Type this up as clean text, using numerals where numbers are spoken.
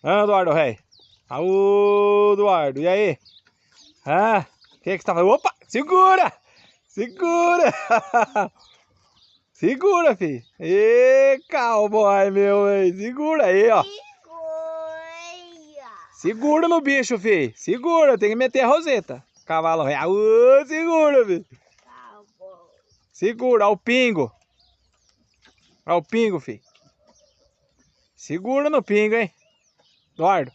Ah, Eduardo, velho. Aô, Eduardo, e aí? Ah, o que você tá fazendo? Opa, segura! Segura! Segura, filho. Ê, cowboy, meu, velho. Segura aí, ó. Segura no bicho, filho. Segura, tem que meter a roseta. Cavalo, velho. Aô, segura, filho. Segura, ó o pingo. Ó o pingo, filho. Segura no pingo, hein? Eduardo.